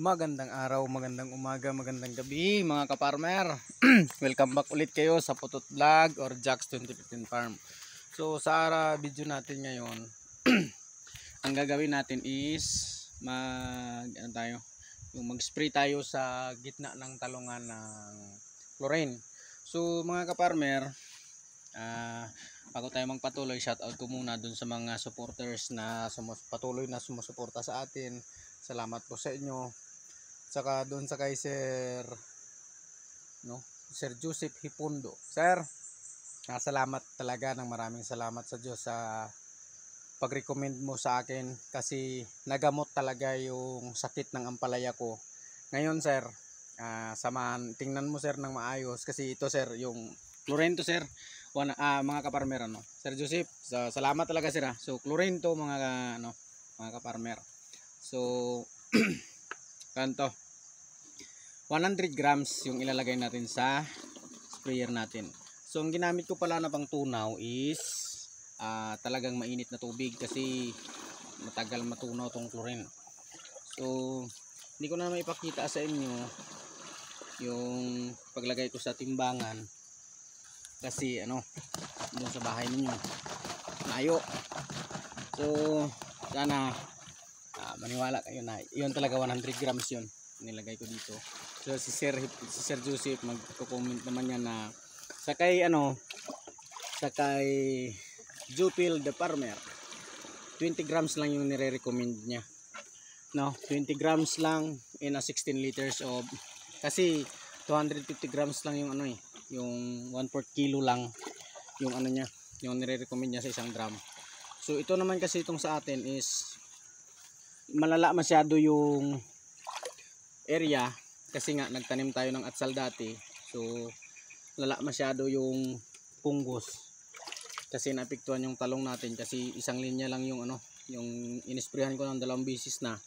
Magandang araw, magandang umaga, magandang gabi mga kaparmer. Welcome back ulit kayo sa Putot Vlog or Jack's 2015 Farm. So sa video natin ngayon, ang gagawin natin is mag-spray tayo sa gitna ng talungan ng chlorine. So mga kaparmer, bago tayo magpatuloy, shout out ko muna dun sa mga supporters na patuloy na sumusuporta sa atin. Salamat po sa inyo. Saka doon sa kay Sir Joseph Hipundo. Sir, salamat talaga, ng maraming salamat sa Diyos sa pag-recommend mo sa akin, kasi nagamot talaga yung sakit ng ampalaya ko. Ngayon sir, tingnan mo sir ng maayos, kasi ito sir, yung chlorine to sir, mga kaparmer, Sir Joseph, salamat talaga sir. So chlorine to mga kaparmer. So kanto 100 grams yung ilalagay natin sa sprayer natin. So ang ginamit ko pala na pang tunaw is talagang mainit na tubig, kasi matagal matunaw tong chlorine. So hindi ko na maipakita sa inyo yung paglagay ko sa timbangan, kasi doon sa bahay ninyo layo. So sana maniwala kayo na yun talaga 100 grams yun nilagay ko dito. So si Sir Joseph magko-comment naman yan na sakay Jupil the Farmer, 20 grams lang yung nire-recommend niya. 20 grams lang in a 16 liters of, kasi 250 grams lang yung yung 1/4 kilo lang yung niya, yung nire-recommend niya sa isang drum. So ito naman kasi itong sa atin is malala masyado yung area, kasi nga nagtanim tayo ng atsal dati. So lala masyado yung punggos, kasi naapektuhan yung talong natin, kasi isang linya lang yung yung inisprehan ko ng 2 beses na,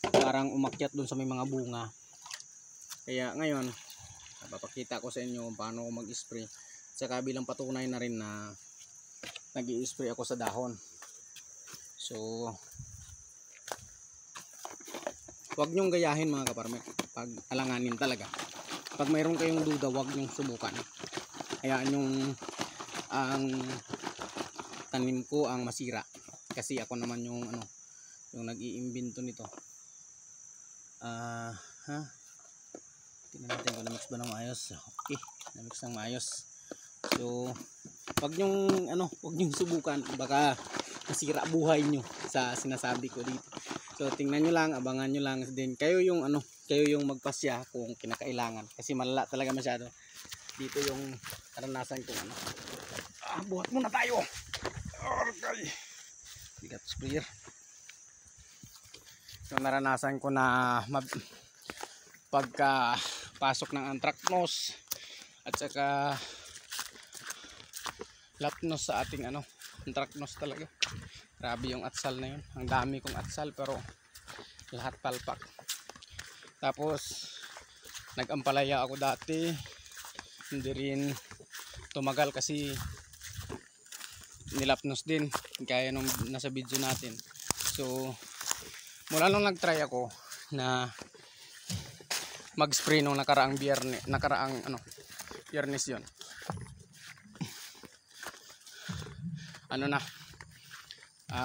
parang umakyat dun sa may mga bunga. Kaya ngayon papakita ko sa inyo paano ako mag-spray, sa kabilang patunay na rin na nag-i-spray ako sa dahon. So wag nyong gayahin mga kaparmer, pag alanganin talaga. Pag mayroon kayong duda, wag nyong subukan. Hayaan yung tanim ko ang masira, kasi ako naman yung yung nag-iimbento nito. Tingnan natin kung na-mix ba ng maayos. Okay, na-mix ng maayos. So wag nyong subukan, baka masira buhay nyo sa sinasabi ko dito. So tingnan nyo lang, abangan nyo lang din. Kayo yung magpasya kung kinakailangan, kasi malala talaga masyado. Dito yung karanasan ko buhat muna tayo. Okay. Bigat sprayer. Yung naranasan ko na pagka pasok ng anthracnose at saka lapnos sa ating anthracnose talaga. Grabe yung atsal na yun. Ang dami kong atsal, pero lahat palpak. Tapos nag-ampalaya ako dati, hindi rin tumagal, kasi nilapnos din kaya nung nasa video natin. So mula nung nag-try ako na mag-spray nung nakaraang biyernes yun,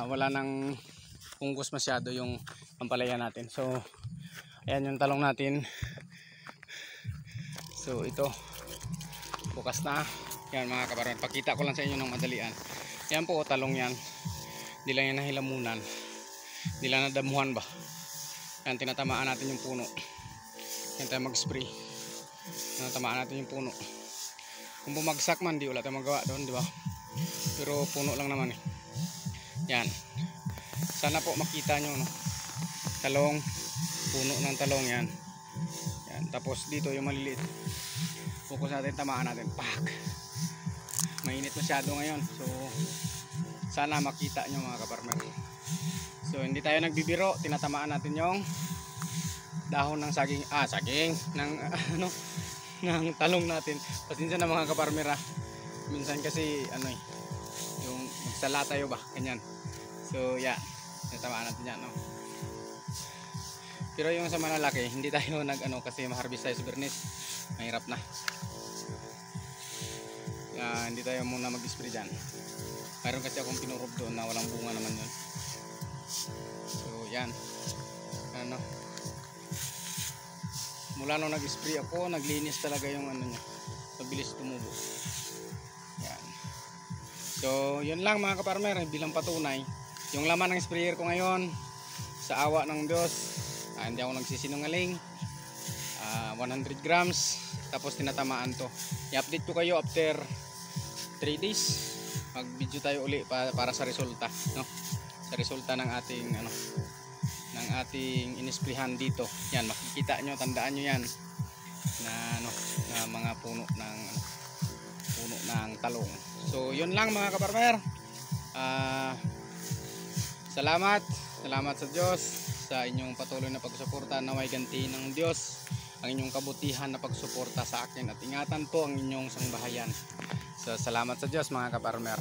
wala nang punggos masyado yung ampalaya natin. So ayan yung talong natin. So ito bukas na yan mga kaparmer. Pakita ko lang sa inyo ng madalian. Yan po talong yan, hindi lang yan nahilamunan, hindi lang nadamuhan ba. Yan, tinatamaan natin yung puno. Yan tayo mag-spray, tinatamaan natin yung puno. Kung bumagsak man, di wala tayong magawa doon, di ba? Pero puno lang naman yan. Sana po makita nyo talong, puno ng talong yan. Tapos dito yung maliliit, focus natin, tamaan natin. Pak! Mainit masyado ngayon, so sana makita nyo mga kaparmer. So hindi tayo nagbibiro, tinatamaan natin yung dahon ng saging ng ng talong natin. Pasensya na mga kaparmer, minsan kasi yung magsala tayo ba, ganyan. So yeah, tinatamaan natin yan Pero yung sa malalaki, hindi tayo nag-ano kasi ma-harvest tayo sa Bernes. Mahirap na. Hindi tayo muna mag-spray dyan. Mayroon kasi akong pinurob doon na walang bunga naman yun. So yan. Ano. Mula nung nag-spray ako, naglinis talaga yung ano niya. Mabilis tumubo. Yan. So yun lang mga kaparmer, bilang patunay. Yung laman ng sprayer ko ngayon, sa awa ng Diyos, hindi ako nagsisinungaling. 100 grams, tapos tinatamaan to. I-update ko kayo after 3 days. Mag-video tayo uli para sa resulta, no? Sa resulta ng ating ano, ng ating inisprehan dito. Yan, makikita nyo, tandaan nyo yan na ano, na mga puno ng talong. So yun lang mga kaparmer. Salamat sa Diyos sa inyong patuloy na pagsuporta. Naway ganti ng Diyos ang inyong kabutihan na pagsuporta sa akin at ingatan po ang inyong sangbahayan. So salamat sa Diyos mga kaparmer.